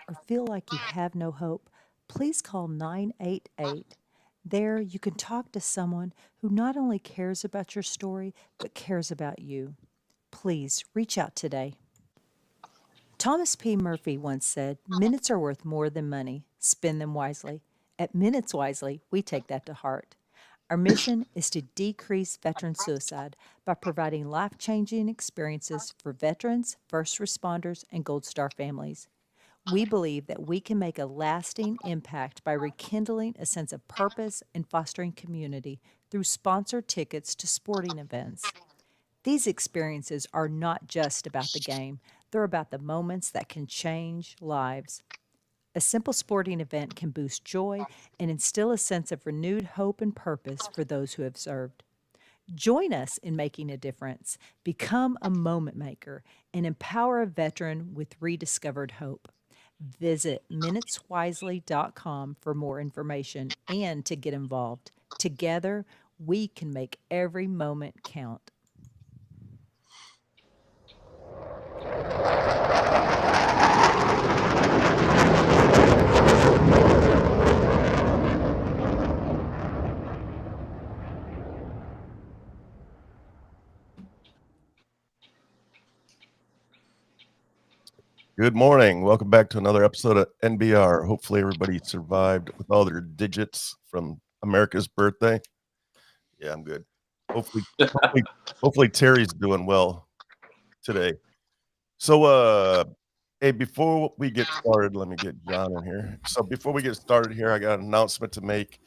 or feel like you have no hope, please call 988. There, you can talk to someone who not only cares about your story, but cares about you. Please reach out today. Thomas P. Murphy once said, "Minutes are worth more than money. Spend them wisely." At Minutes Wisely, we take that to heart. Our mission is to decrease veteran suicide by providing life changing experiences for veterans, first responders, and Gold Star families. We believe that we can make a lasting impact by rekindling a sense of purpose and fostering community through sponsored tickets to sporting events. These experiences are not just about the game, they're about the moments that can change lives. A simple sporting event can boost joy and instill a sense of renewed hope and purpose for those who have served. Join us in making a difference. Become a moment maker and empower a veteran with rediscovered hope. Visit minuteswisely.com for more information and to get involved. Together, we can make every moment count. Good morning. Welcome back to another episode of NBR. Hopefully everybody survived with all their digits from America's birthday. Yeah, I'm good. Hopefully Terry's doing well today. So hey, before we get started, let me get John in here. So before we get started here, I got an announcement to make.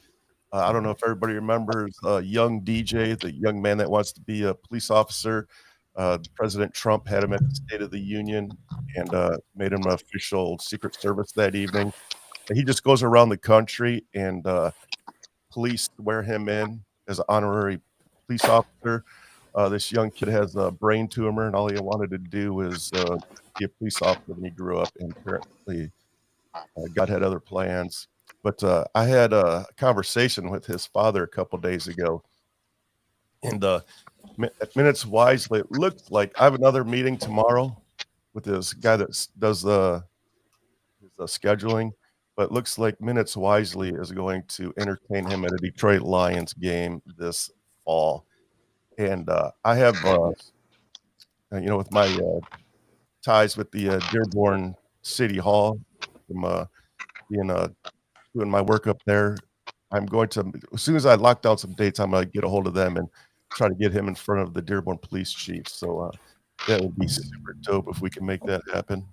I don't know if everybody remembers young DJ, the young man that wants to be a police officer. President Trump had him at the State of the Union and made him an official Secret Service that evening. He just goes around the country and police swear him in as an honorary police officer. This young kid has a brain tumor, and all he wanted to do was be a police officer when he grew up, and apparently God had other plans. But I had a conversation with his father a couple days ago, and at Minutes Wisely, it looks like I have another meeting tomorrow with this guy that does the scheduling, but it looks like Minutes Wisely is going to entertain him at a Detroit Lions game this fall. And I have, with my ties with the Dearborn City Hall from being doing my work up there, I'm going to, as soon as I lock down some dates, I'm going to get a hold of them and try to get him in front of the Dearborn police chief. So that would be super dope if we can make that happen.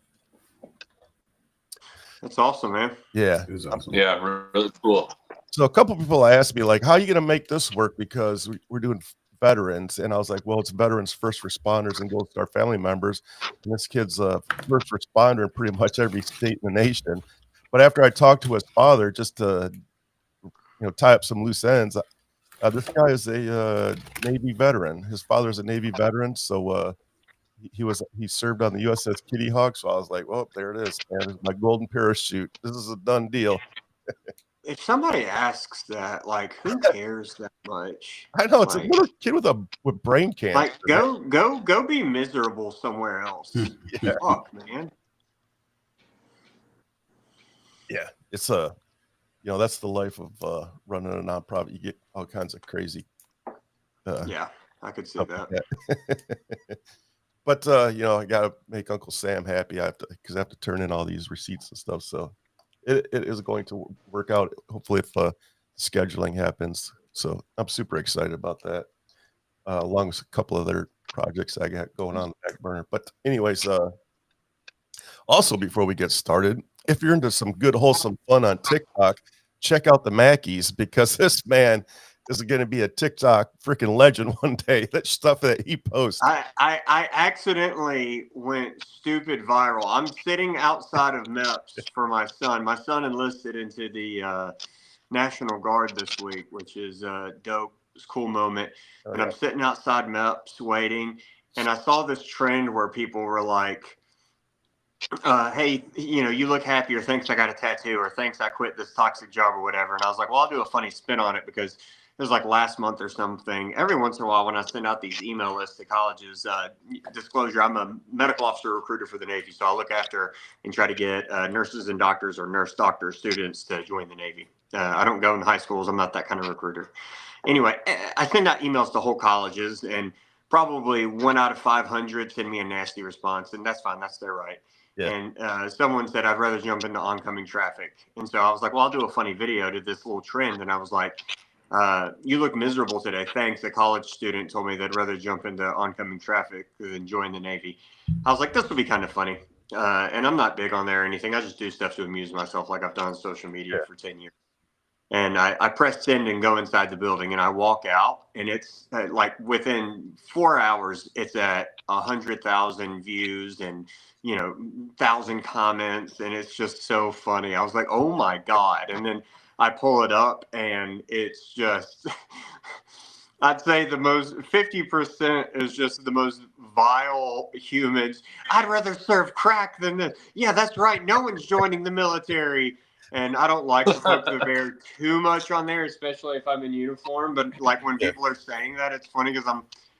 That's awesome, man. Yeah. It is awesome. Yeah, really cool. So a couple people asked me, like, how are you going to make this work? Because we're doing veterans. And I was like, well, it's veterans, first responders, and Gold Star family members. And this kid's a first responder in pretty much every state in the nation. But after I talked to his father, just to tie up some loose ends, this guy is a Navy veteran. His father's a Navy veteran, so he served on the USS Kitty Hawk. So I was like, well, there it is, man. This is my golden parachute. This is a done deal. If somebody asks that, like, who cares that much? I know it's a little kid with brain cancer. Like, go be miserable somewhere else. Yeah. Fuck, man. Yeah, it's that's the life of running a nonprofit. You get all kinds of crazy. Yeah, I could see that. But I got to make Uncle Sam happy. Because I have to turn in all these receipts and stuff. So it is going to work out. Hopefully, if scheduling happens. So I'm super excited about that. Along with a couple other projects I got going on in the back burner. But anyways, also before we get started, if you're into some good wholesome fun on TikTok, check out the Mackies, because this man is going to be a TikTok freaking legend one day. That stuff that he posts. I accidentally went stupid viral. I'm sitting outside of MEPS for my son. My son enlisted into the National Guard this week, which is dope. It's a cool moment. Oh, and yeah. I'm sitting outside MEPS waiting, and I saw this trend where people were like, hey, you look happier. Thanks, I got a tattoo, or thanks, I quit this toxic job, or whatever. And I was like, well, I'll do a funny spin on it, because was like last month or something. Every once in a while when I send out these email lists to colleges, disclosure, I'm a medical officer recruiter for the Navy. So I look after and try to get nurses and doctors or nurse doctor students to join the Navy. I don't go in high schools. I'm not that kind of recruiter. Anyway, I send out emails to whole colleges, and probably 1 out of 500 send me a nasty response, and that's fine. That's their right. Yeah. And someone said, I'd rather jump into oncoming traffic. And so I was like, well, I'll do a funny video to this little trend. And I was like, you look miserable today. Thanks. A college student told me they'd rather jump into oncoming traffic than join the Navy. I was like, this will be kind of funny. And I'm not big on there or anything. I just do stuff to amuse myself like I've done on social media for 10 years. And I press send and go inside the building, and I walk out, and it's like within 4 hours, it's at 100,000 views and 1,000 comments, and it's just so funny. I was like, oh my God. And then I pull it up, and it's just, I'd say the most 50% is just the most vile humans. I'd rather serve crack than this. Yeah, that's right. No one's joining the military. And I don't like to poke the bear too much on there, especially if I'm in uniform. But like when people are saying that, it's funny because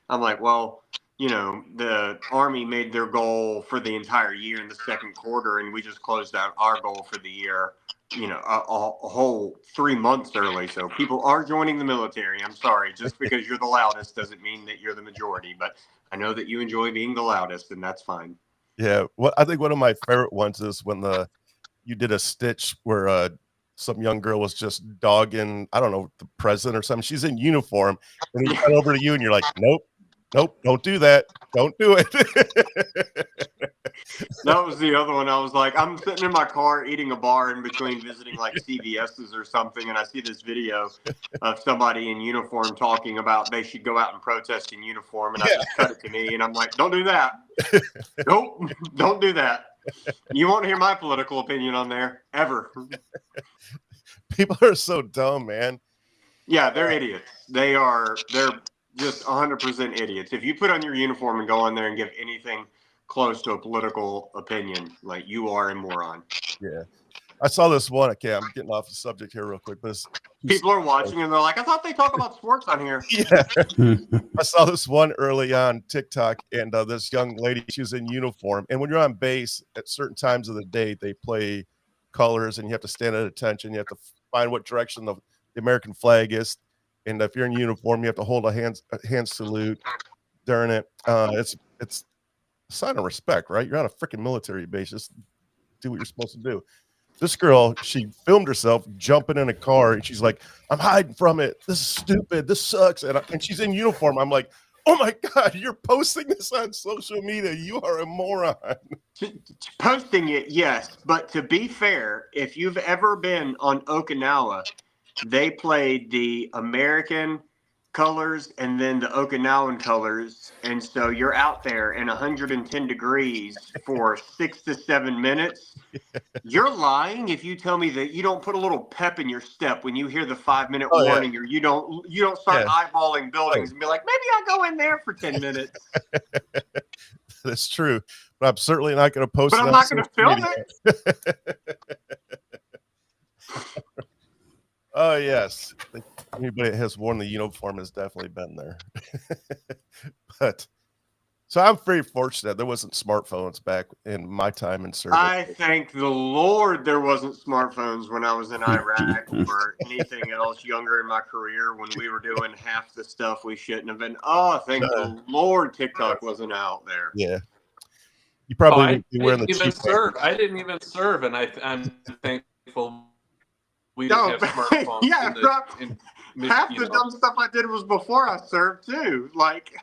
I'm like, well, the Army made their goal for the entire year in the second quarter, and we just closed out our goal for the year, a whole 3 months early. So people are joining the military. I'm sorry, just because you're the loudest doesn't mean that you're the majority. But I know that you enjoy being the loudest, and that's fine. Yeah. Well, I think one of my favorite ones is when you did a stitch where some young girl was just dogging, I don't know, the president or something. She's in uniform, and he got over to you, and you're like, nope, don't do that. Don't do it. That was the other one. I was like, I'm sitting in my car eating a bar in between visiting like CVS's or something, and I see this video of somebody in uniform talking about they should go out and protest in uniform, and I just cut it to me, and I'm like, don't do that. Nope, don't do that. You won't hear my political opinion on there ever. People are so dumb, man. Yeah, they're idiots. They're just 100% idiots. If you put on your uniform and go on there and give anything close to a political opinion, like, you are a moron. Yeah. I saw this one. Okay, I'm getting off the subject here real quick, but people are watching and they're like, I thought they talk about sports on here. Yeah. I saw this one early on TikTok, and this young lady, she was in uniform, and when you're on base at certain times of the day, they play colors, and you have to stand at attention. You have to find what direction the American flag is, and if you're in uniform, you have to hold a hand salute during it. It's a sign of respect, right? You're on a freaking military base. Just do what you're supposed to do. This girl, she filmed herself jumping in a car, and she's like, I'm hiding from it. This is stupid. This sucks. And she's in uniform. I'm like, oh my God, you're posting this on social media. You are a moron. Posting it, yes. But to be fair, if you've ever been on Okinawa, they played the American colors and then the Okinawan colors. And so you're out there in 110 degrees for 6 to 7 minutes. You're lying if you tell me that you don't put a little pep in your step when you hear the 5-minute warning, or you don't start eyeballing buildings and be like, maybe I'll go in there for 10 minutes. That's true. But I'm certainly not going to post it. But I'm not going to film it. Oh, yes. Anybody that has worn the uniform has definitely been there. But so I'm very fortunate there wasn't smartphones back in my time in service. I thank the Lord there wasn't smartphones when I was in Iraq or anything else younger in my career when we were doing half the stuff we shouldn't have been. Oh, thank the Lord TikTok wasn't out there. Yeah. You probably wouldn't be wearing the cheap serve. I didn't even serve, and I'm thankful we didn't have smartphones. Yeah, half the dumb stuff I did was before I served too. Like,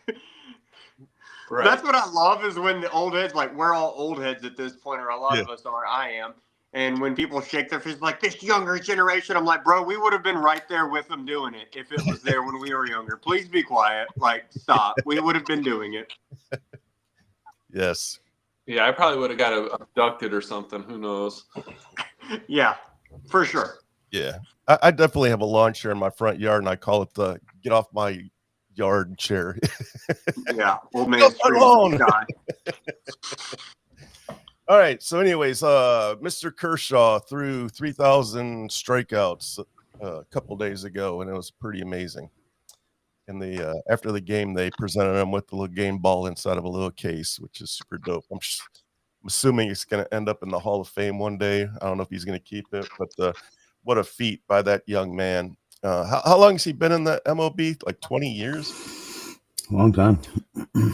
right. That's what I love is when the old heads, like, we're all old heads at this point, or a lot of us are. I am. And when people shake their fists like, this younger generation, I'm like, bro, we would have been right there with them doing it if it was there when we were younger. Please be quiet. Like, stop. We would have been doing it. Yes. Yeah, I probably would have got abducted or something. Who knows? Yeah, for sure. Yeah. I definitely have a lawn chair in my front yard, and I call it the get off my yard chair. Yeah. Old man alone. All right. So anyways, Mr. Kershaw threw 3,000 strikeouts. a couple days ago, and it was pretty amazing. And after the game, they presented him with the little game ball inside of a little case, which is super dope. I'm assuming it's going to end up in the Hall of Fame one day. I don't know if he's going to keep it, but what a feat by that young man. How long has he been in the MLB? Like 20 years? Long time.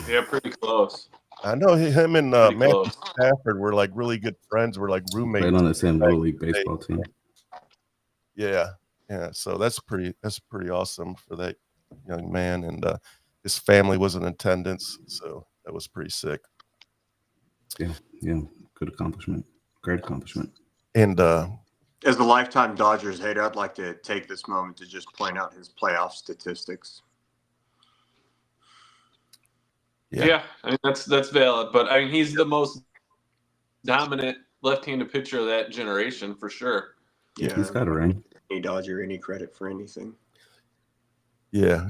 Yeah, pretty close. I know him and Pretty Matthew close. Stafford were like really good friends. We're like roommates. Played on the same back Little in League the day. baseball team. Yeah. So that's pretty awesome for that young man, and his family was in attendance, so that was pretty sick. Yeah, good accomplishment. Great accomplishment. And As a lifetime Dodgers hater, I'd like to take this moment to just point out his playoff statistics. Yeah, I mean that's valid, but I mean he's the most dominant left-handed pitcher of that generation for sure. Yeah, He's got a ring. any Dodger any credit for anything. yeah,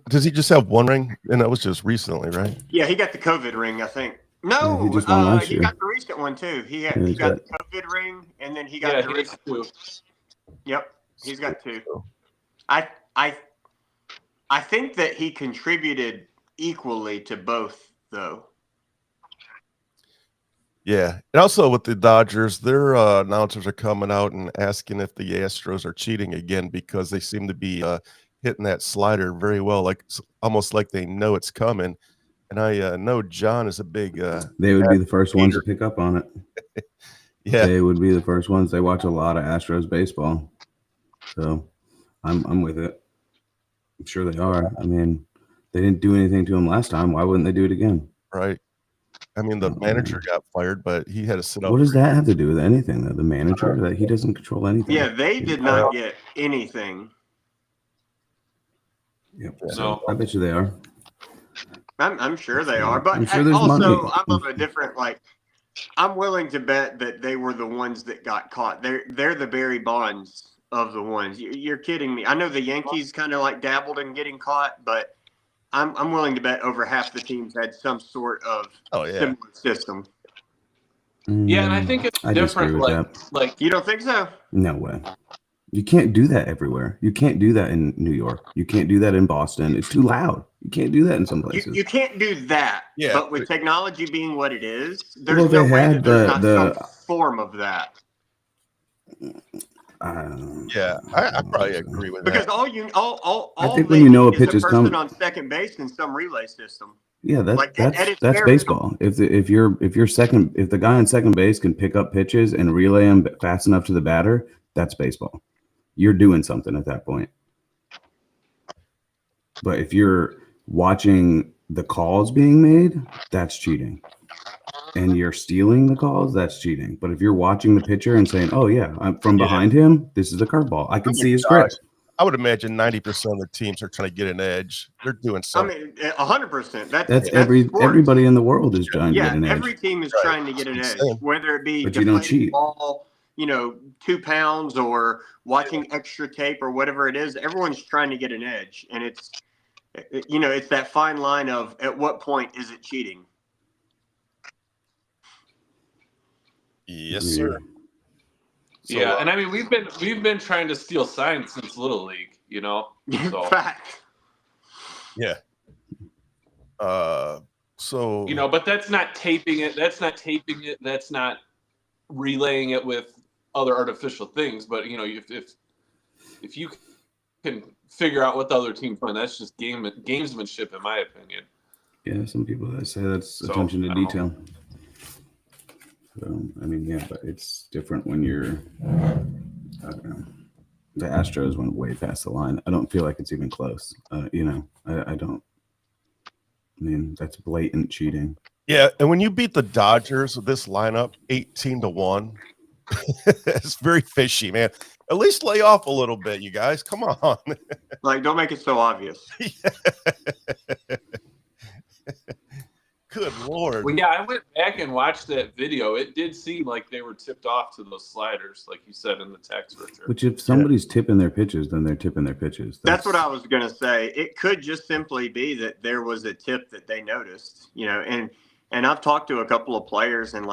does he just have one ring? And that was just recently, right? Yeah, he got the COVID ring, I think. Yeah, No, he just won last he year. got the recent one too. He Yeah, he's got the COVID ring, and then he got the he recent. has two. Yep, he's got two. So, I think that he contributed equally to both, though. yeah, and also with the Dodgers, their announcers are coming out and asking if the Astros are cheating again because they seem to be hitting that slider very well, like almost like they know it's coming. And I know John is a big They would be the first ones to pick up on it. yeah. They would be the first ones. They watch a lot of Astros baseball, so I'm with it. I'm sure they are. I mean, they didn't do anything to him last time. Why wouldn't they do it again? Right. I mean, the manager got fired, but he had to sit up. What does that have to do with anything? Though? The manager, that he doesn't control anything. Yeah, they did not get anything. Yep. Yeah. So I bet you they are. I'm sure they are, but I'm sure there's also money. I'm of a different I'm willing to bet that they were the ones that got caught. They're the Barry Bonds of the ones. You're kidding me. I know the Yankees kind of like dabbled in getting caught, but I'm willing to bet over half the teams had some sort of similar system. Yeah, and I think it's I disagree different. with Like you don't think so? No way. You can't do that everywhere. You can't do that in New York. You can't do that in Boston. It's too loud. You can't do that in some places. You can't do that. Yeah. But with technology being what it is, there's Well, no they way had that there's the- not some form of that. Yeah, I probably agree with Because that. all I think they when you know a need pitch is is a person coming- on second base in some relay system. Yeah, Like, and it's that's fair. baseball. If the guy on second base can pick up pitches and relay them fast enough to the batter, that's baseball. You're doing something at that point. But if you're watching the calls being made, that's cheating. And you're stealing the calls, that's cheating. But if you're watching the pitcher and saying, "Oh yeah, I'm from behind him, this is a curveball. I can see his grip." I would imagine 90% of the teams are trying to get an edge. They're doing I something. mean, 100%. That's sports. everybody in the world is trying to Yeah, get an edge. every team is trying to get an edge, whether it be But you don't deflating cheat. ball, 2 pounds, or watching extra tape or whatever it is. Everyone's trying to get an edge, and it's that fine line of at what point is it cheating? Yes, sir. So, Yeah, and I mean we've been trying to steal signs since Little League, So Fact. yeah. So but that's not taping it. That's not relaying it with other artificial things. But if you can figure out what the other team's doing, that's just gamesmanship, in my opinion. Yeah, some people that say that's attention to detail. So, I mean, yeah, but it's different when you're, I don't know. The Astros went way past the line. I don't feel like it's even close. I don't. I mean, that's blatant cheating. yeah, and when you beat the Dodgers with this lineup 18-1, it's very fishy, man. At least lay off a little bit, you guys. Come on. Don't make it so obvious. Good Lord. Well, yeah, I went back and watched that video. It did seem like they were tipped off to those sliders, like you said in the text, Richard. Which, if somebody's tipping their pitches, then they're tipping their pitches. That's what I was going to say. It could just simply be that there was a tip that they noticed, and I've talked to a couple of players, and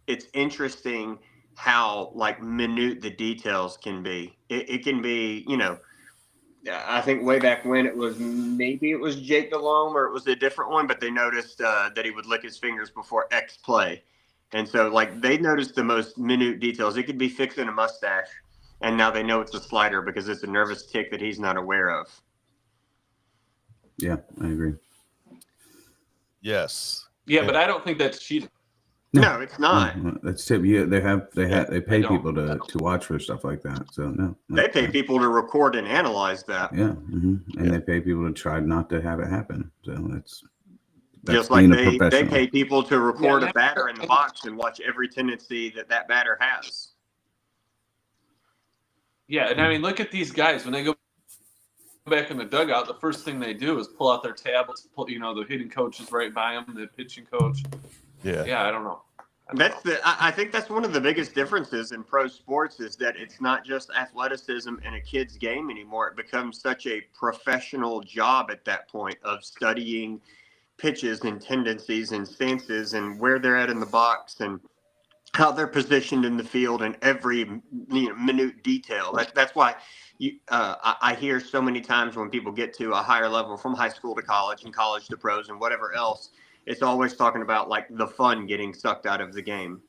it's interesting how like minute the details can be. It can be, I think way back when it was Jake Delhomme or it was a different one, but they noticed that he would lick his fingers before X play. And so like they noticed the most minute details. It could be fixing a mustache, and now they know it's a slider because it's a nervous tick that he's not aware of. Yeah, I agree. Yes. Yeah, but I don't think that's cheating. No, it's not. That's tip. Yeah, they pay people to watch for stuff like that. So no, They pay people to record and analyze that. Yeah, and they pay people to try not to have it happen. So that's just like being they pay people to record a batter in the box and watch every tendency that batter has. Yeah, and I mean, look at these guys when they go back in the dugout. The first thing they do is pull out their tablets. The hitting coach is right by them, the pitching coach. Yeah, I don't know. I think that's one of the biggest differences in pro sports is that it's not just athleticism and a kid's game anymore. It becomes such a professional job at that point of studying pitches and tendencies and stances and where they're at in the box and how they're positioned in the field and every minute detail. That's why I hear so many times when people get to a higher level from high school to college and college to pros and whatever else, it's always talking about like the fun getting sucked out of the game.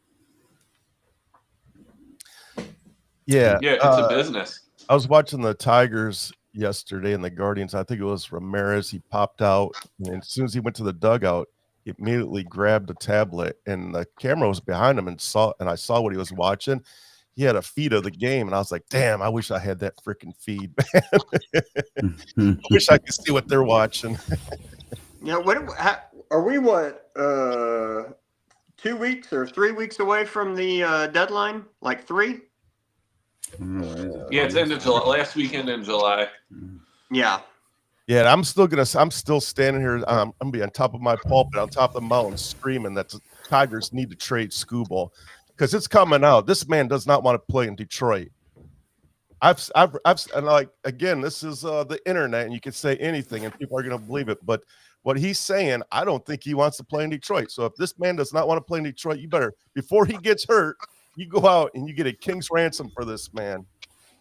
Yeah. Yeah, it's a business. I was watching the Tigers yesterday and the Guardians. I think it was Ramirez. He popped out, and as soon as he went to the dugout, he immediately grabbed a tablet, and the camera was behind him, and I saw what he was watching. He had a feed of the game, and I was like, damn, I wish I had that freaking feed, man. I wish I could see what they're watching. Yeah, are we 2 weeks or 3 weeks away from the deadline? Like 3? Yeah, it's end of July. Last weekend in July. Yeah. Yeah, I'm still standing here. I'm gonna be on top of my pulpit, on top of the mountain, screaming that the Tigers need to trade Skubal because it's coming out. This man does not want to play in Detroit. And like again, this is the internet, and you can say anything, and people are gonna believe it. But what he's saying, I don't think he wants to play in Detroit. So if this man does not want to play in Detroit, you better, before he gets hurt, you go out and you get a king's ransom for this man.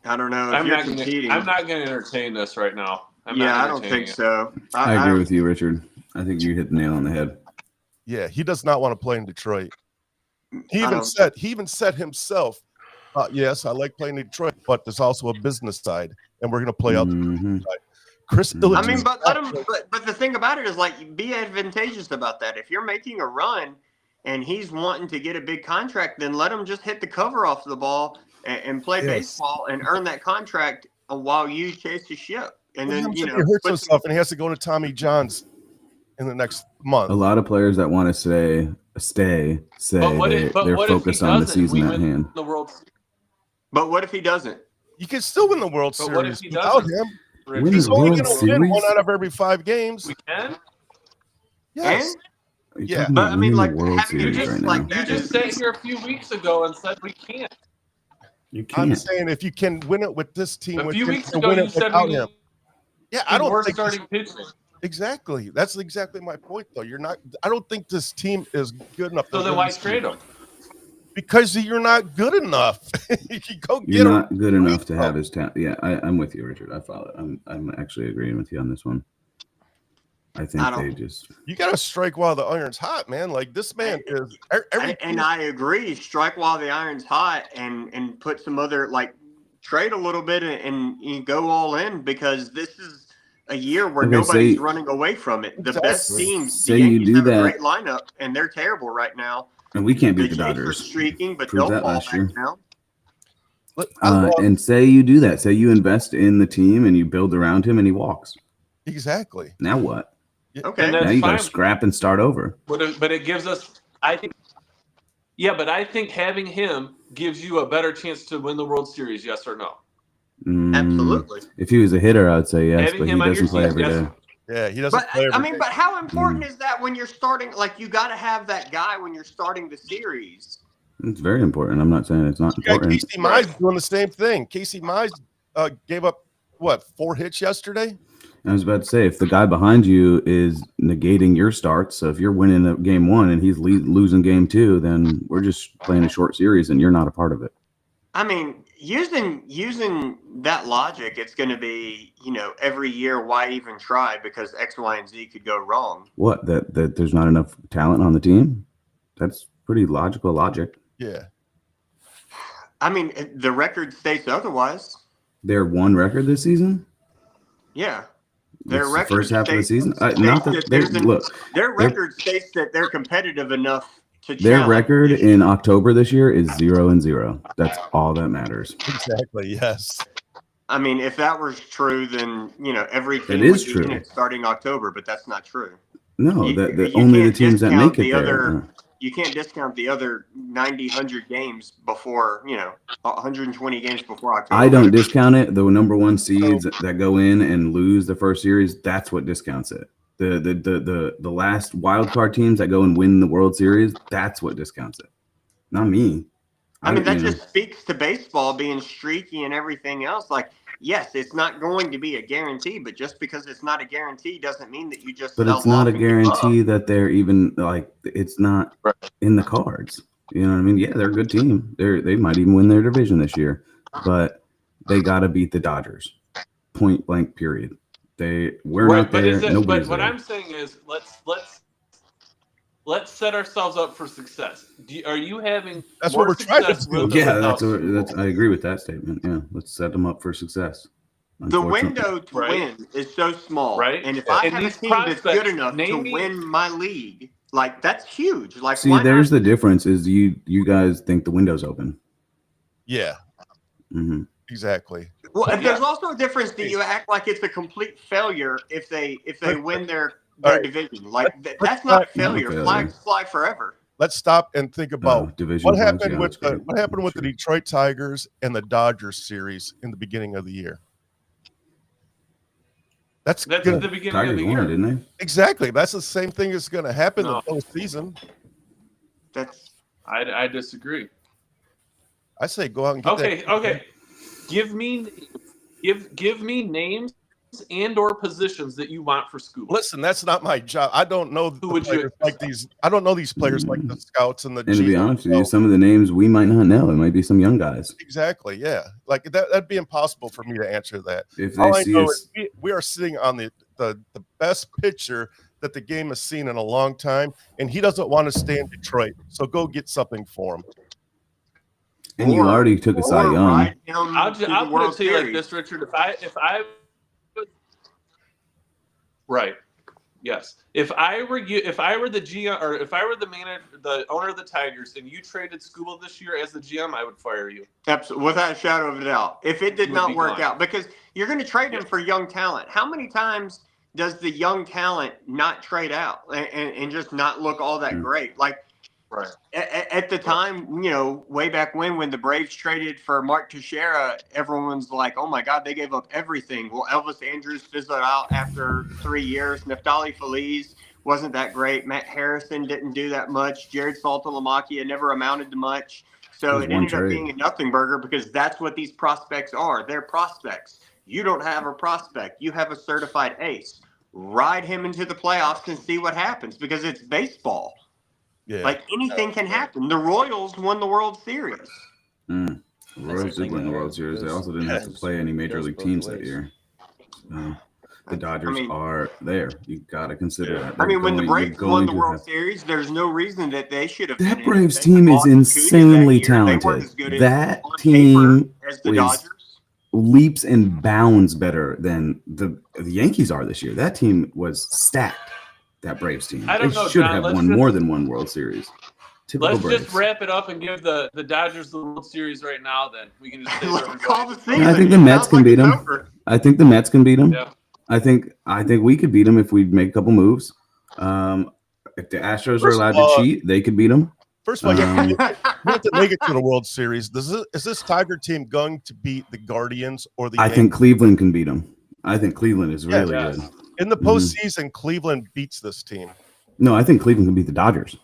I don't know. I'm not going to entertain this right now. I don't think so. I agree with you, Richard. I think you hit the nail on the head. Yeah, he does not want to play in Detroit. He even said himself, yes, I like playing in Detroit, but there's also a business side, and we're going to play out the business side. Chris Illich. I mean, but the thing about it is like be advantageous about that. If you're making a run and he's wanting to get a big contract, then let him just hit the cover off the ball and play baseball and earn that contract while you chase the ship. And then he hurts himself and he has to go to Tommy John's in the next month. A lot of players that want to stay they're focused on the season at hand. But what if he doesn't? You can still win the World Series without him. He's only going to win 1 out of every 5 games. We can? Yes. Yeah. But I mean, like, you just sat here a few weeks ago and said we can't. You can't. I'm saying if you can win it with this team, a few weeks ago you said we him. Yeah, I don't think starting pitching. Exactly. That's exactly my point, though. I don't think this team is good enough. So then why trade him? Because you're not good enough. You're not good enough to have his talent. Yeah, I'm with you, Richard. I follow. I'm actually agreeing with you on this one. I think you got to strike while the iron's hot, man. Like this man is. And I agree. Strike while the iron's hot, and put some other trade a little bit and you go all in because this is a year where nobody's running away from it. The best teams, the Yankees have a great lineup, and they're terrible right now. And we can't beat the Dodgers. Streaking, but they'll fall back now. And say you do that. Say you invest in the team and you build around him and he walks. Exactly. Now what? Okay. Now you got to scrap and start over. But it gives us, I think, but I think having him gives you a better chance to win the World Series, yes or no? Absolutely. If he was a hitter, I would say yes, but he doesn't play every day. Yeah, he doesn't play every day. But how important is that when you're starting? You got to have that guy when you're starting the series. It's very important. I'm not saying it's not important. Casey Mize doing the same thing. Casey Mize gave up, 4 hits yesterday? I was about to say, if the guy behind you is negating your starts, so if you're winning a game 1 and he's losing game 2, then we're just playing a short series and you're not a part of it. I mean, using that logic, it's going to be, every year, why even try? Because X, Y, and Z could go wrong. What? That there's not enough talent on the team? That's pretty logical logic. Yeah. I mean, the record states otherwise. Their one record this season? Yeah. Their record the first half of the season? Not that their record states that they're competitive enough to their challenge. record in October this year is 0-0. That's all that matters. Exactly. Yes. I mean, if that was true, then every team is would be in true. it starting October, but that's not true. No, You only the can't teams that discount make it there. You can't discount the other 90, 100 games before, 120 games before October. I don't discount it. The number 1 seeds that go in and lose the first series, that's what discounts it. The last wild card teams that go and win the World Series, that's what discounts it. Not me. I mean, that just speaks to baseball being streaky and everything else. Like, yes, it's not going to be a guarantee, but just because it's not a guarantee doesn't mean that you just. But it's not a guarantee that they're even it's not in the cards. You know what I mean? Yeah, they're a good team. They might even win their division this year, but they got to beat the Dodgers. Point blank. Period. We're not there. But what I'm saying is, let's set ourselves up for success. Are you having? That's what we're trying to do. Yeah, that's. I agree with that statement. Yeah, let's set them up for success. The window to win is so small, right? And if I have a team that's good enough to win my league, that's huge. See, there's the difference. Is you guys think the window's open? Yeah. Mm-hmm. Exactly. Well, there's also a difference that you act like it's a complete failure if they win their division. That's not a failure. Flags fly forever. Let's stop and think about what happened with the Sure. Detroit Tigers and the Dodgers series in the beginning of the year. That's at the beginning Tigers of the won, year. didn't they? Exactly. That's the same thing that's going to happen in the postseason. I disagree. I say go out and get that. Okay. Give me names and or positions that you want for school. Listen, that's not my job. I don't know these. I don't know these players like the scouts and the. And to be honest with you, some of the names we might not know. It might be some young guys. Exactly. Yeah. Like that'd be impossible for me to answer that. If All they I see know us, is we are sitting on the best pitcher that the game has seen in a long time, and he doesn't want to stay in Detroit. So go get something for him. and you already took a Cy Young. I'll put it to you like this, Richard. If I right. Yes. If I were you, if I were the GM, or if I were the manager, the owner of the Tigers, and you traded Skubal this year as the GM, I would fire you. Absolutely, without a shadow of a doubt. If it did not work out, because you're going to trade him for young talent. How many times does the young talent not trade out and just not look all that great? Like, right. At the time, way back when the Braves traded for Mark Teixeira, everyone's like, oh my God, they gave up everything. Well, Elvis Andrus fizzled out after 3 years. Neftali Feliz wasn't that great. Matt Harrison didn't do that much. Jared Saltalamacchia never amounted to much. So it ended up being a nothing burger, because that's what these prospects are. They're prospects. You don't have a prospect. You have a certified ace. Ride him into the playoffs and see what happens, because it's baseball. Yeah. Like, anything can happen. The Royals won the World Series. The Royals did win the World Series. They also didn't have to play any major league teams that year. The Dodgers are there. You got to consider that. When the Braves won the World Series, there's no reason that they should have. That Braves team is insanely talented. That team is leaps and bounds better than the Yankees are this year. That team was stacked. That Braves team. I don't know, should John, have won more than one World Series. Let's just wrap it up and give the Dodgers the World Series right now. Then we can just call the season. I think the Mets can beat them. I think the Mets can beat them. Yeah. I think we could beat them if we make a couple moves. If the Astros are allowed to cheat, they could beat them. First of all, you have to make it to the World Series. Is this Tiger team going to beat the Guardians or the Yankees? I think Cleveland can beat them. I think Cleveland is really good. In the postseason, Cleveland beats this team. No, I think Cleveland can beat the Dodgers.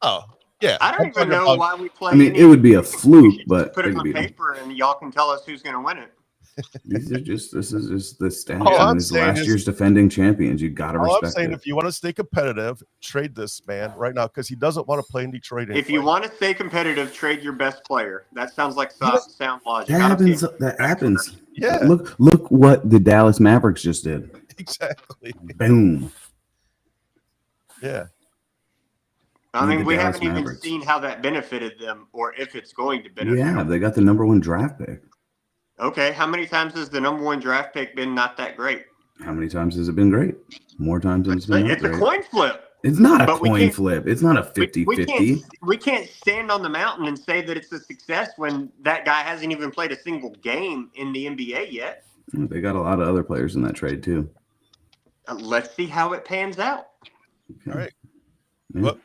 Oh, yeah. I don't even know why we play. I mean, it would be a fluke, but put it on paper and y'all can tell us who's going to win it. This is just the stats. All I'm And this saying last is- year's defending champions. You got to All I'm respect saying, it. if you want to stay competitive, trade this man right now because he doesn't want to play in Detroit. If you anyway. want to stay competitive, trade your best player. That sounds like sound logic. That I don't see happens. it. That happens. Yeah. Look what the Dallas Mavericks just did. Exactly. Boom. Yeah. I And mean, the we Dallas haven't even Mavericks. seen how that benefited them or if it's going to benefit Yeah, them. they got the #1 draft pick. Okay, how many times has the #1 draft pick been not that great? How many times has it been great? More times than it's been not It's a great. coin flip. It's not a But we coin can't- flip. It's not a 50-50. We can't stand on the mountain and say that it's a success when that guy hasn't even played a single game in the NBA yet. They got a lot of other players in that trade too. Let's see how it pans out. Okay. All right. Yeah. Well,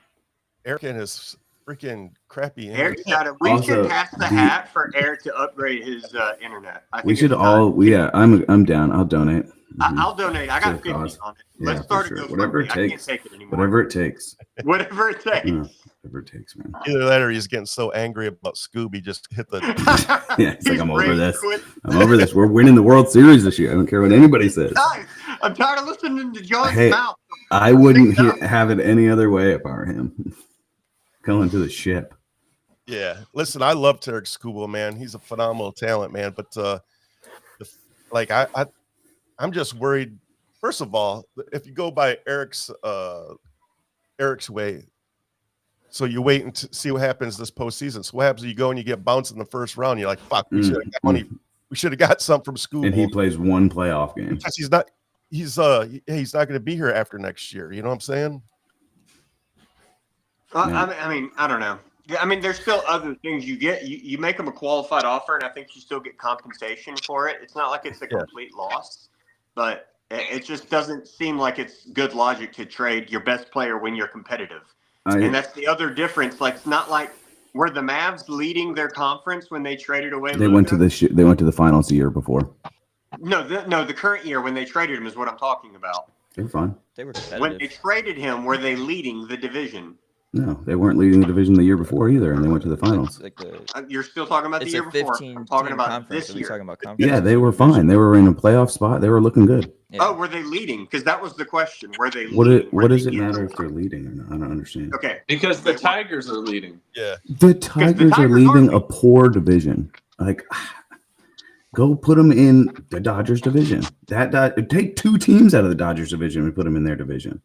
Eric and his freaking crappy Eric's internet. got we Also, should pass the hat for Eric to upgrade his internet. I think We should it's time. all. Yeah, I'm down. I'll donate. I'll donate. I got To the 50 cause. on it. Yeah, Let's for start sure. a GoFundMe. Whatever it I can't takes. take it anymore. Whatever it takes. Whatever it takes. Yeah, whatever it takes, man. Either that or he's getting so angry about Scooby, just hit the. Yeah, it's like He's I'm over rage this. quit. I'm over this. We're winning the World Series this year. I don't care what anybody says. I'm tired of listening to John's Hey, mouth. I wouldn't have it any other way if I were him. Going to the ship. Yeah. Listen, I love Tarek Skubal, man. He's a phenomenal talent, man. But I'm just worried. First of all, if you go by Eric's way, so you wait and see what happens this postseason. So what happens? You go and you get bounced in the first round. You're like, fuck, we should have got money. We should have got some from Skubal. And he plays one playoff game. Because he's not going to be here after next year. You know what I'm saying? I mean, I don't know. I mean, there's still other things you get. You make them a qualified offer, and I think you still get compensation for it. It's not like it's a complete loss, but it just doesn't seem like it's good logic to trade your best player when you're competitive. And that's the other difference. Like, it's not like were the Mavs leading their conference when they traded away. They went to the finals the year before. No, the current year when they traded him is what I'm talking about. They're fine. They were competitive. When they traded him, were they leading the division? No, they weren't leading the division the year before either, and they went to the finals. You're still talking about the It's year a before. 15 I'm talking about conference. this Are we year. talking about conference? Yeah, they were fine. They were in a playoff spot. They were looking good. Yeah. Oh, were they leading? Because that was the question. Were they What leading? what does it Yeah. matter if they're leading or not? I don't understand. Okay. Because the Tigers are leading. Yeah. The Tigers are leading a poor division. Like, go put them in the Dodgers division. Take two teams out of the Dodgers division and put them in their division.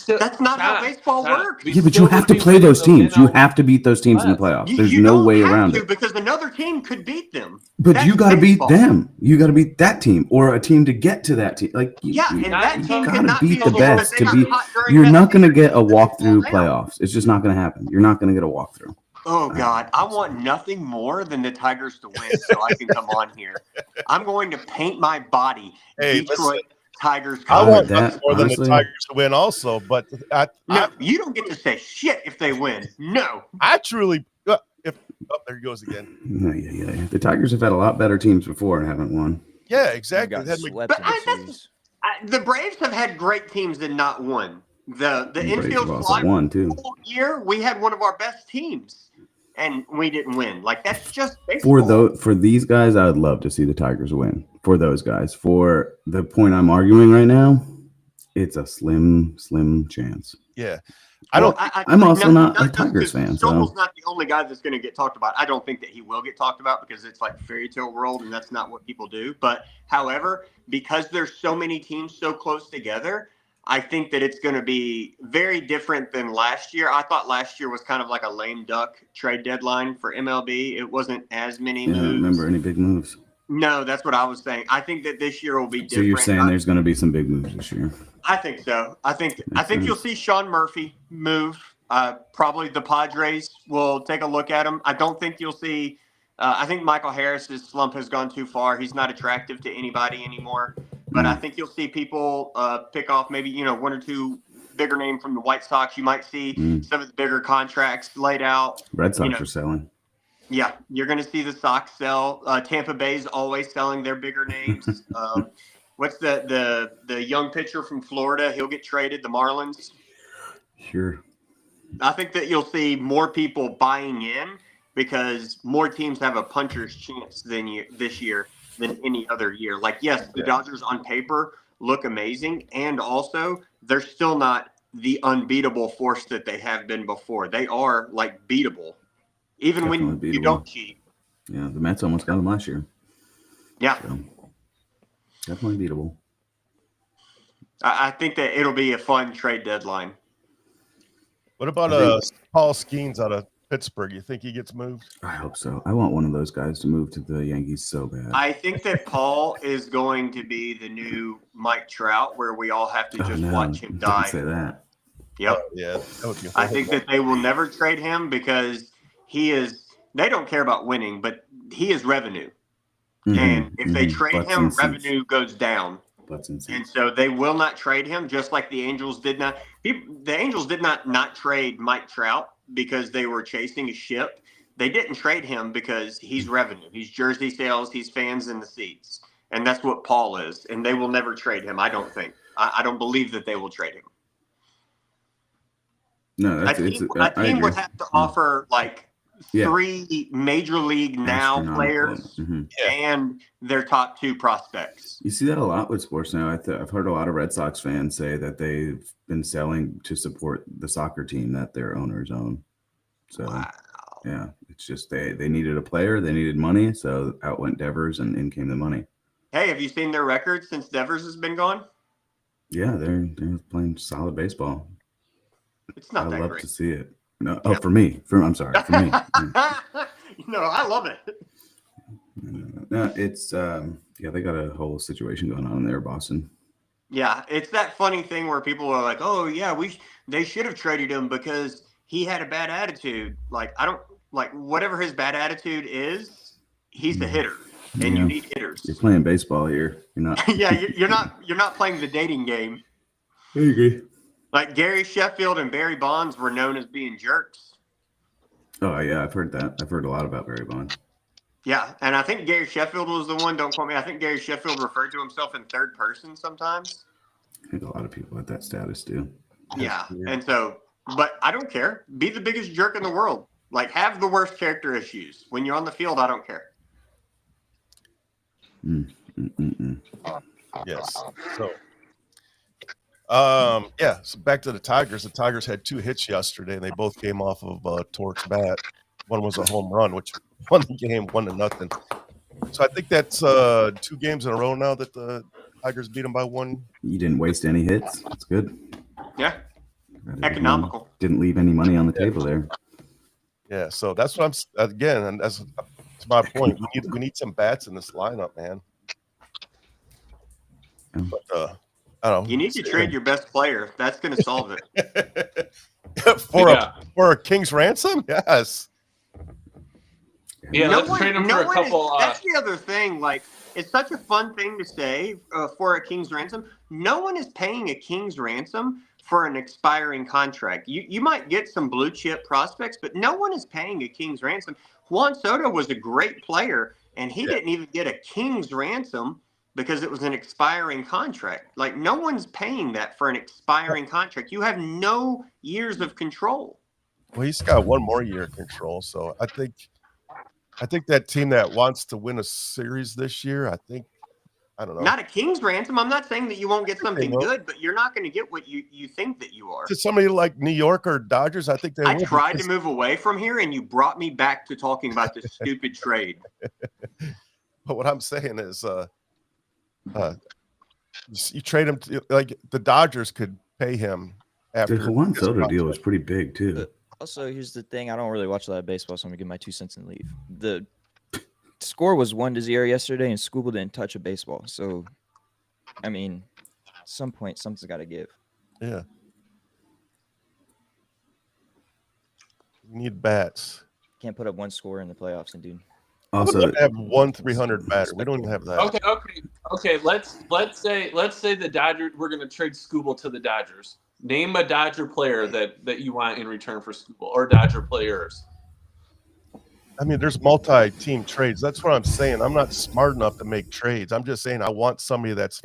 That's not how baseball works. Yeah, but you have to play those teams. You have to beat those teams in the playoffs. There's You no don't way have around to it. because another team could beat them. But That's you got to beat baseball. them. You got to beat that team or a team to get to that team. Like, Yeah, and that team gotta cannot beat the them best because to they be. got hot during You're that not going to season. get a walkthrough They fall down. playoffs. It's just not going to happen. You're not going to get a walkthrough. Oh God, I want nothing more than the Tigers to win so I can come on here. I'm going to paint my body Hey, Detroit listen, Tigers. I colors. want that, nothing more than honestly- the Tigers to win also, but No, you don't get to say shit if they win. No. I truly there he goes again. Yeah. The Tigers have had a lot better teams before and haven't won. Yeah, They exactly. got That swept But in the that's- series. The Braves have had great teams and not won. The The Braves infield have also slot won too. whole year, we had one of our best teams, and we didn't win. Like that's just baseball. For these guys, I would love to see the Tigers win. For those guys, for the point I'm arguing right now, it's a slim chance. yeah. I don't I'm also not a just Tigers 'cause fan, so- Stogel's not the only guy that's going to get talked about. I don't think that he will get talked about because it's like fairy tale world, and that's not what people do. But however, because there's so many teams so close together, I think that it's going to be very different than last year. I thought last year was kind of like a lame duck trade deadline for MLB. It wasn't as many Yeah, I don't moves. remember any big moves. No, that's what I was saying. I think that this year will be different. So you're saying there's going to be some big moves this year? I think so. I think sense. you'll see Sean Murphy move. Probably the Padres will take a look at him. I don't think you'll see. I think Michael Harris's slump has gone too far. He's not attractive to anybody anymore. But I think you'll see people pick off maybe one or two bigger name from the White Sox. You might see some of the bigger contracts laid out. Red Sox are selling. Yeah, you're going to see the Sox sell. Tampa Bay's always selling their bigger names. What's the young pitcher from Florida? He'll get traded. The Marlins. Sure. I think that you'll see more people buying in because more teams have a puncher's chance than this year. than any other year. Like, yes, the Dodgers on paper look amazing, and also they're still not the unbeatable force that they have been before. They are like beatable, even Definitely when you beatable. don't cheat. Yeah, the Mets almost got them last year. Yeah. So, definitely beatable. I think that it'll be a fun trade deadline. What about Paul Skeens out of Pittsburgh? You think he gets moved? I hope so. I want one of those guys to move to the Yankees so bad. I think that Paul is going to be the new Mike Trout, where we all have to just watch him die. Don't say that. Yep. Yeah. That would be I think that they will never trade him because they don't care about winning, but he is revenue. And if they trade him, revenue goes down. And so they will not trade him, just like the Angels did not. The Angels did not trade Mike Trout because they were chasing a ship. They didn't trade him because he's revenue. He's jersey sales. He's fans in the seats. And that's what Paul is. And they will never trade him, I don't think. I don't believe that they will trade him. No, a team would have to offer like 3 major league now players and their top 2 prospects. You see that a lot with sports now. I've heard a lot of Red Sox fans say that they've been selling to support the soccer team that their owners own. So, yeah, it's just they needed a player, they needed money, so out went Devers and in came the money. Hey, have you seen their record since Devers has been gone? Yeah, they're playing solid baseball. It's not that great. I'd love to see it. No, for me. I'm sorry, for me. No, I love it. No, it's they got a whole situation going on there, Boston. Yeah, it's that funny thing where people are like, "Oh yeah, they should have traded him because he had a bad attitude." Like whatever his bad attitude is, he's a hitter, and you need hitters. You're playing baseball here. You're not. Yeah, you're not playing the dating game. I agree. Like Gary Sheffield and Barry Bonds were known as being jerks. Oh yeah, I've heard that. I've heard a lot about Barry Bonds. Yeah, and I think Gary Sheffield was the one. Don't quote me. I think Gary Sheffield referred to himself in third person sometimes. I think a lot of people at that status do. Yeah, and so, but I don't care. Be the biggest jerk in the world. Like, have the worst character issues. When you're on the field, I don't care. Yes. So. So back to the Tigers. The Tigers had 2 hits yesterday, and they both came off of Tork's bat. One was a home run, which won the game 1-0. So I think that's 2 games in a row now that the Tigers beat them by 1. You didn't waste any hits. That's good. Yeah. Economical. Didn't leave any money on the table there. Yeah, so that's what and that's my point. We need some bats in this lineup, man. But I don't know. You need to trade your best player. That's going to solve it. for a king's ransom? Yes. Yeah, let's trade him for a couple. That's the other thing. Like, it's such a fun thing to say for a king's ransom. No one is paying a king's ransom for an expiring contract. You might get some blue chip prospects, but no one is paying a king's ransom. Juan Soto was a great player, and he didn't even get a king's ransom because it was an expiring contract. Like, no one's paying that for an expiring contract. You have no years of control. Well, he's got 1 more year of control. So I think that team that wants to win a series this year, I don't know. Not a king's ransom. I'm not saying that you won't get something good, but you're not going to get what you think that you are. To somebody like New York or Dodgers, I think they will. I tried to move away from here, and you brought me back to talking about this stupid trade. But what I'm saying is you trade him like the Dodgers could pay him after. The Juan Soto deal was pretty big too. Also, here's the thing: I don't really watch a lot of baseball, so I'm gonna give my 2 cents and leave. The score was 1-0 yesterday, and Scooble didn't touch a baseball. So, I mean, at some point, something's got to give. Yeah, we need bats. Can't put up 1 score in the playoffs, and dude. Also, have 300 batter. We don't even have that. Okay. Let's say the Dodgers. We're going to trade Scooble to the Dodgers. Name a Dodger player that you want in return for Scooble, or Dodger players. I mean, there's multi-team trades. That's what I'm saying. I'm not smart enough to make trades. I'm just saying I want somebody that's.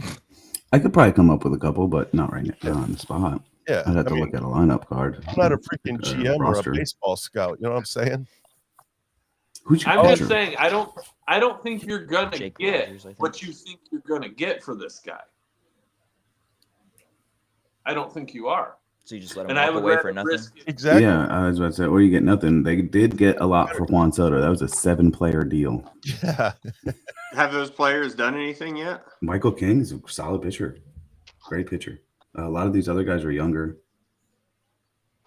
I could probably come up with a couple, but not right now on the spot. Yeah, I'd have to look at a lineup card. I'm not a freaking GM or a baseball scout. You know what I'm saying? Who's your I'm catcher? just saying, I don't think you're gonna Jake get Rogers, I think. what you think you're gonna get for this guy. I don't think you are. So you just let him And I walk would away for rather nothing? risk it. Exactly. Yeah, I was about to say, well, you get nothing. They did get a lot for Juan Soto. That was a 7-player deal. Yeah. Have those players done anything yet? Michael King's a solid pitcher. Great pitcher. A lot of these other guys are younger.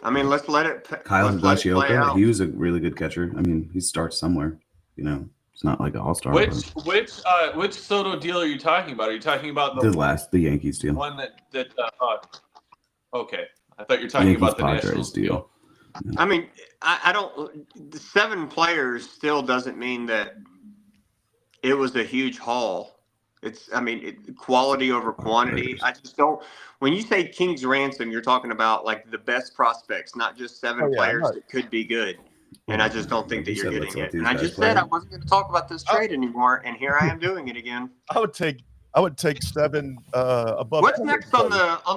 I mean, let's let it Kyle let's let it play Higashioka, out. he was a really good catcher. I mean, he starts somewhere. You know, it's not like an all-star. Which Soto deal are you talking about? Are you talking about The Yankees deal. one that okay. I thought you were talking Yankees about the Padres Nationals deal. I mean, I don't. The 7 players still doesn't mean that it was a huge haul. It's, I mean, quality over quantity. I just don't. When you say King's ransom, you're talking about like the best prospects, not just 7 players that could be good. And I just don't think that you're getting it. And I just said I wasn't going to talk about this trade anymore, and here I am doing it again. I would take 7 above. What's next on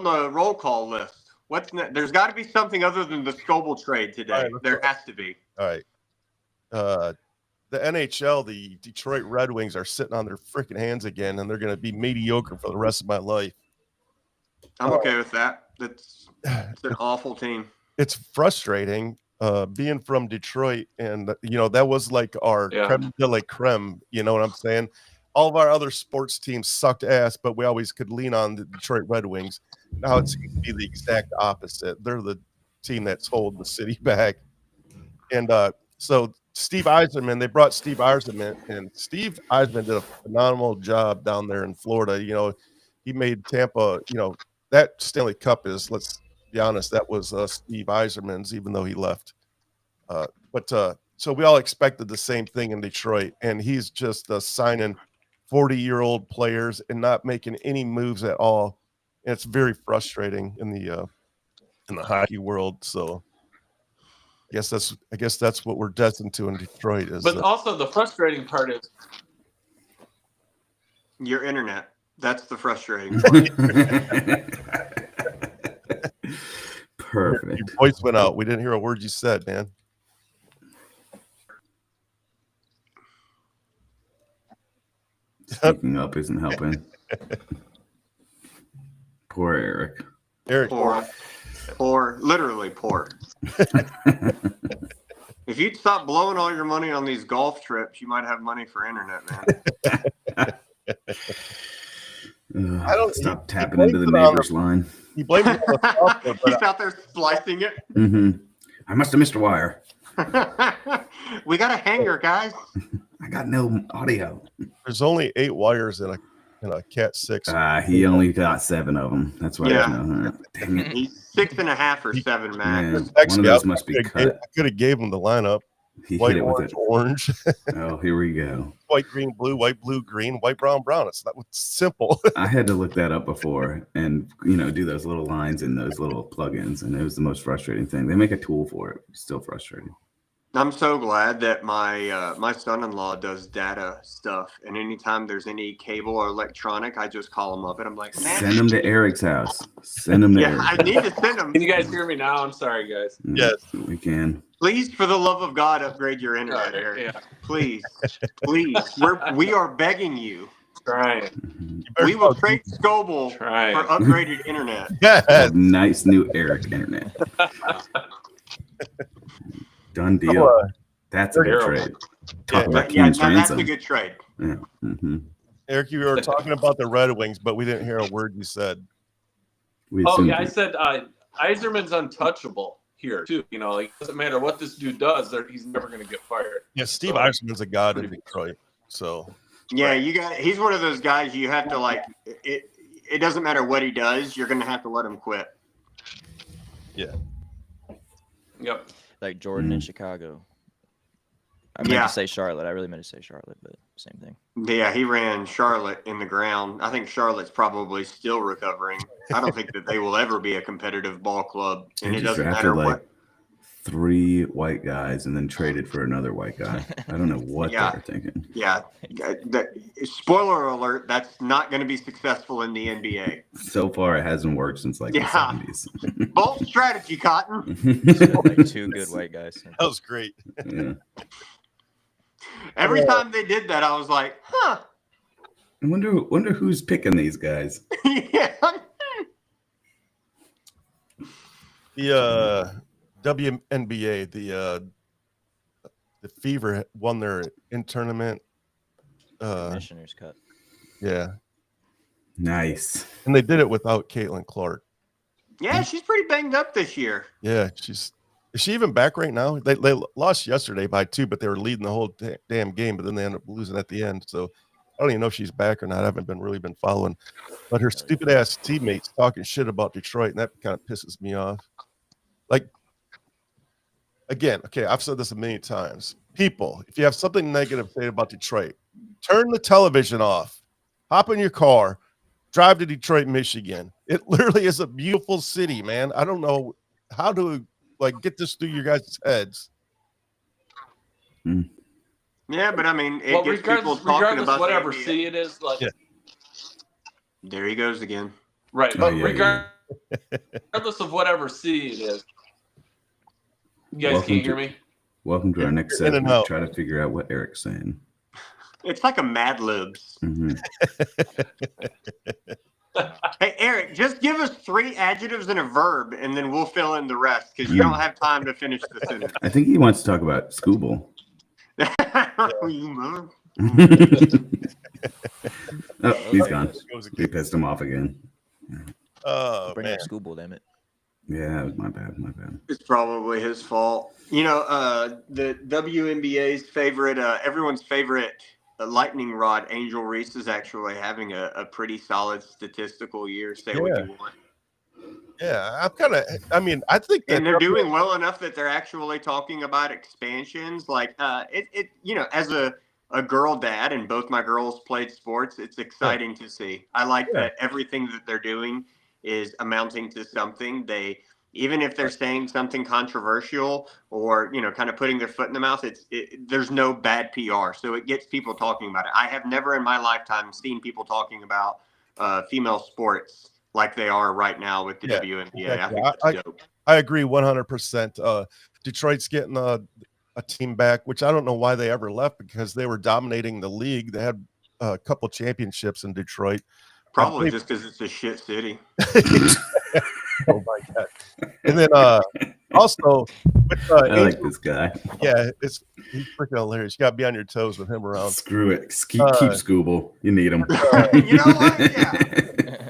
the roll call list? What's next? There's got to be something other than the Scoble trade today. All right, There has to be. All right. The NHL, the Detroit Red Wings are sitting on their freaking hands again, and they're going to be mediocre for the rest of my life. I'm okay with that. It's an awful team. It's frustrating being from Detroit, and that was like our creme de la creme. You know what I'm saying? All of our other sports teams sucked ass, but we always could lean on the Detroit Red Wings. Now it seems to be the exact opposite. They're the team that's holding the city back. And so Steve Yzerman, they brought Steve Yzerman, and Steve Yzerman did a phenomenal job down there in Florida. He made Tampa, that Stanley Cup is, let's be honest, that was Steve Yzerman's, even though he left. So we all expected the same thing in Detroit, and he's just signing 40-year-old players and not making any moves at all. And it's very frustrating in the hockey world. So I guess that's what we're destined to in Detroit. But also the frustrating part is your internet. That's the frustrating part. Perfect. Your voice went out. We didn't hear a word you said, man. Speaking up isn't helping. Poor Eric. Poor, literally poor. If you'd stop blowing all your money on these golf trips, you might have money for internet, man. I don't stop tapping into the neighbor's line. He blames it on the software, but He's out there slicing it. Mm-hmm. I must have missed a wire. We got a hanger, guys. I got no audio. There's only 8 wires in a Cat 6. He only got 7 of them. That's why. Yeah. Dang it. He's 6.5 or 7, man. Man, Actually, one of those must be cut. I could have gave him the lineup. He White, hit it with orange, it. orange. Oh, here we go. White, green, blue, white, blue, green, white, brown, brown. It's simple. I had to look that up before and do those little lines in those little plugins, and it was the most frustrating thing. They make a tool for it. It's still frustrating. I'm so glad that my son-in-law does data stuff, and anytime there's any cable or electronic, I just call him up and I'm like, man, Send them to Eric's house. Send them to yeah, Eric's I need to send them. Can you guys hear me now? I'm sorry, guys. Yes. We can. Please, for the love of God, upgrade your internet, Eric. Yeah. Please, we are begging you. Trying. Mm-hmm. We will trade Scoble Trying. for upgraded internet. Yes. Nice new Eric internet. Done deal. That's a good trade. Talk about Yeah, King's that's ransom. a good trade. Yeah. Mm-hmm. Eric, you were talking about the Red Wings, but we didn't hear a word you said. I said Yzerman's untouchable here too. It doesn't matter what this dude does, he's never going to get fired. Yeah, Steve Yzerman's a god in Detroit. So Yeah, he's one of those guys you have to it doesn't matter what he does, you're going to have to let him quit. yeah. Yep. Like Jordan in Chicago. I meant to say Charlotte. I really meant to say Charlotte, but same thing. Yeah, he ran Charlotte in the ground. I think Charlotte's probably still recovering. I don't think that they will ever be a competitive ball club, and it doesn't matter what. 3 white guys and then traded for another white guy. I don't know what they were thinking. Yeah. Spoiler alert, that's not going to be successful in the NBA. So far, it hasn't worked since the 70s. Bold strategy, Cotton. Like 2 good white guys. That was great. Yeah. Every time they did that, I was like, huh. I wonder who's picking these guys. Yeah. The WNBA, the Fever won their in tournament. Commissioner's Cup. Yeah, Nice. and they did it without Caitlin Clark. Yeah, she's pretty banged up this year. Yeah, is she even back right now? They lost yesterday by 2, but they were leading the whole damn game, but then they ended up losing at the end. So I don't even know if she's back or not. I haven't really been following. But her stupid ass teammates talking shit about Detroit, and that kind of pisses me off. Like, again, okay, I've said this a million times. People, if you have something negative to say about Detroit, turn the television off, hop in your car, drive to Detroit, Michigan. It literally is a beautiful city, man. I don't know how to get this through your guys' heads. Yeah, but I mean, it gets people talking regardless about whatever city it is. Like, there he goes again. Right, but regardless of whatever city it is, you guys can't hear me. Welcome to our next segment. Try to figure out what Eric's saying. It's like a Mad Libs. Mm-hmm. Hey, Eric, just give us 3 adjectives and a verb, and then we'll fill in the rest because you don't have time to finish the sentence. I think he wants to talk about Scooble. Oh, he's gone. We pissed him off again. Oh, bring up Scooble, damn it. Yeah, it was my bad. It's probably his fault. You know, the WNBA's favorite, everyone's favorite lightning rod, Angel Reese, is actually having a pretty solid statistical year. Say what you want. Yeah, I think that and they're doing well enough that they're actually talking about expansions. Like, you know, as a girl dad, and both my girls played sports, it's exciting to see. I like that everything that they're doing is amounting to something. Even if they're saying something controversial or, you know, kind of putting their foot in the mouth, there's no bad PR. So it gets people talking about it. I have never in my lifetime seen people talking about female sports like they are right now with the WNBA. Exactly. I think that's dope. I agree 100%. Detroit's getting a team back, which I don't know why they ever left, because they were dominating the league. They had a couple championships in Detroit. Probably just because it's a shit city. Oh my God. And then also with I like this guy. Yeah, he's freaking hilarious. You gotta be on your toes with him around. Screw it. Keep Scooble. You need him. You know what? Yeah.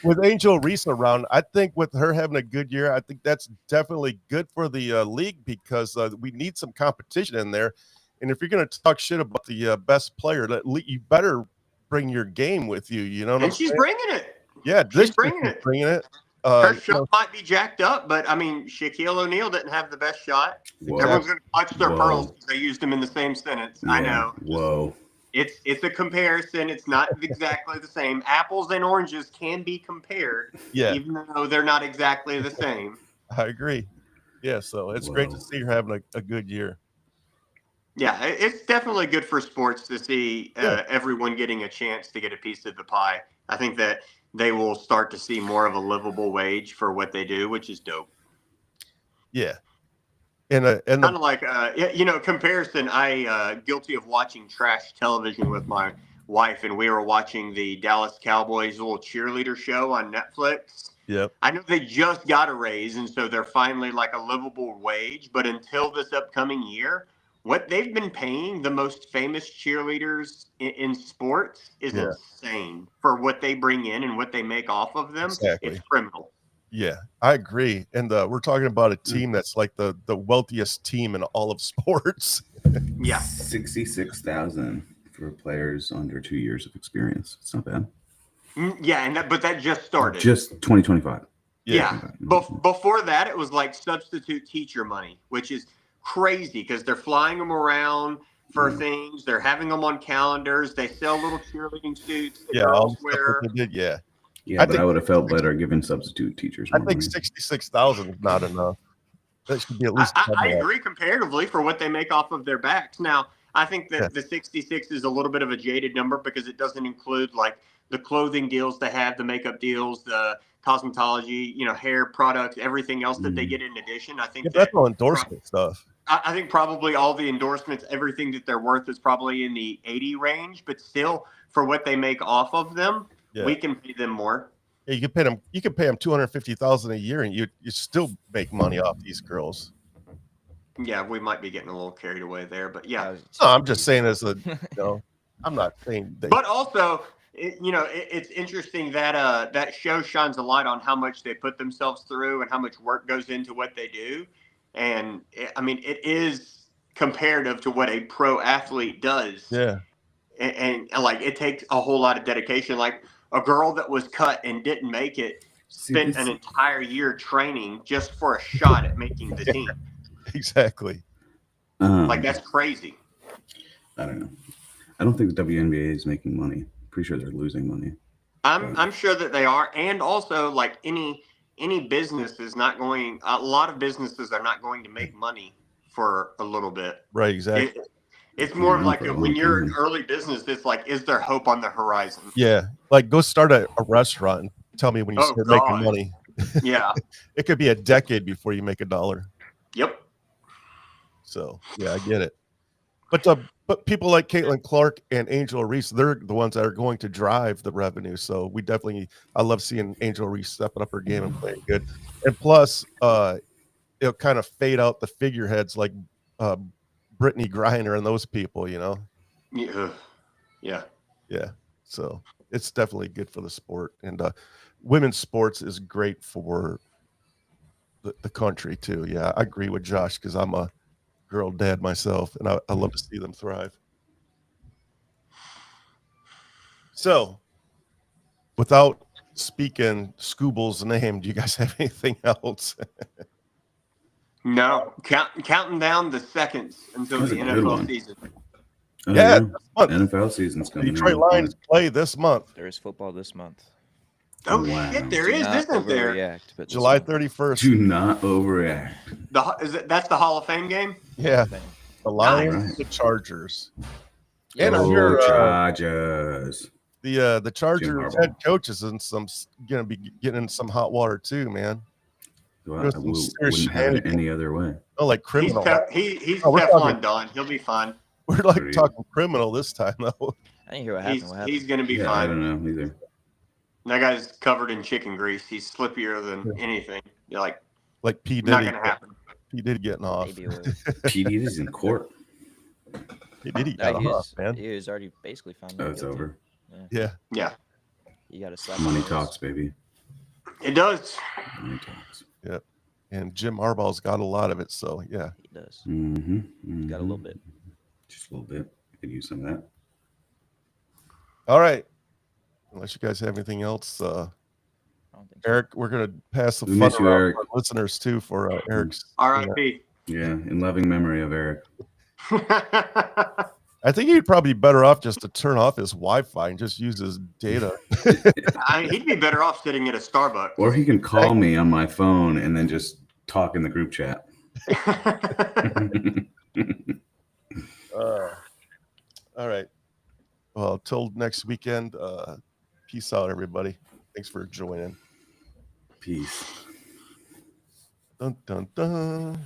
With Angel Reese around, I think with her having a good year, I think that's definitely good for the league, because we need some competition in there. And if you're going to talk shit about the best player, you better bring your game with you. You know what I'm saying? She's bringing it. Yeah, she's bringing it. Kershaw might be jacked up, but I mean, Shaquille O'Neal didn't have the best shot. Whoa. Everyone's going to clutch their pearls because they used them in the same sentence. Yeah. I know. Whoa. It's a comparison. It's not exactly the same. Apples and oranges can be compared, even though they're not exactly the same. I agree. Yeah, so it's great to see her having a good year. Yeah, it's definitely good for sports to see everyone getting a chance to get a piece of the pie. I think that they will start to see more of a livable wage for what they do, which is dope. Yeah. And kind of like, you know, comparison, guilty of watching trash television with my wife, and we were watching the Dallas Cowboys little cheerleader show on Netflix. Yep. I know they just got a raise, and so they're finally like a livable wage. But until this upcoming year, what they've been paying the most famous cheerleaders in sports is insane for what they bring in and what they make off of them. Exactly. It's criminal. Yeah, I agree. And we're talking about a team that's like the wealthiest team in all of sports. Yeah. 66,000 for players under 2 years of experience. It's not bad. Yeah, but that just started. Just 2025. Yeah. Before that, it was like substitute teacher money, which is crazy because they're flying them around for things. They're having them on calendars. They sell little cheerleading suits that girls wear. Yeah, but I would have felt better giving substitute teachers more I think 66,000 is not enough. That should be at least. I agree comparatively for what they make off of their backs. Now, I think that the 66 is a little bit of a jaded number because it doesn't include like the clothing deals they have, the makeup deals, the cosmetology, you know, hair products, everything else that they get in addition. I think that's all endorsement stuff. I think probably all the endorsements, everything that they're worth is probably in the 80 range, but still for what they make off of them, we can pay them more. Yeah, you can pay them $250,000 a year, and you still make money off these girls. Yeah, we might be getting a little carried away there, but yeah. No, I'm just saying I'm not saying that. But also, it's interesting that that show shines a light on how much they put themselves through and how much work goes into what they do. And it is comparative to what a pro athlete does. Yeah. And like it takes a whole lot of dedication. Like a girl that was cut and didn't make it spent an entire year training just for a shot at making the team. Exactly. Like that's crazy. I don't know. I don't think the WNBA is making money. Pretty sure they're losing money. I'm sure that they are, and also like any business is not going. A lot of businesses are not going to make money for a little bit. Right. Exactly. It's more of like when you're an early business, it's like, is there hope on the horizon? Yeah. Like go start a restaurant and tell me when you start making money. Yeah. It could be a decade before you make $1. Yep. So yeah, I get it. But people like Caitlin Clark and Angel Reese, they're the ones that are going to drive the revenue. So I love seeing Angel Reese stepping up her game and playing good. And plus, it'll kind of fade out the figureheads like Brittany Griner and those people, Yeah. Yeah. So it's definitely good for the sport. And women's sports is great for the country too. Yeah, I agree with Josh because I'm a girl dad myself, and I love to see them thrive. So, without speaking Scooble's name, do you guys have anything else? No, counting down the seconds until the NFL season. Yeah, NFL season's coming. Detroit Lions play this month. There is football this month. Oh wow. Shit, there is, isn't there? But July 31st. Do not overreact. That's the Hall of Fame game? Yeah. The Lions, the Chargers. And I hear Chargers. The Chargers head coach is gonna be getting in some hot water too, man. Well, I wouldn't have it any other way. Oh, like criminal. He's Teflon Don. He'll be fine. We're like talking criminal this time though. I didn't hear what happened. He's gonna be fine. I don't know either. That guy's covered in chicken grease. He's slippier than anything. You're like P. Diddy. Not gonna happen. P. Diddy getting off. P. Diddy's in court. P. Diddy got off, man. He was already basically found. Oh, it's over. Yeah. You got to slap. Money talks, baby. It does. Money talks. Yep. And Jim Harbaugh's got a lot of it, so yeah. He does. Mm-hmm. Got a little bit. Just a little bit. Could use some of that. All right. Unless you guys have anything else, I don't think Eric, we're gonna pass the We fun miss you, around Eric. to our listeners too for Eric's. R.I.P. Yeah, in loving memory of Eric. I think he'd probably be better off just to turn off his Wi-Fi and just use his data. He'd be better off sitting at a Starbucks. Or he can call me on my phone and then just talk in the group chat. All right. Well, till next weekend. Peace out, everybody. Thanks for joining. Peace. Dun dun dun.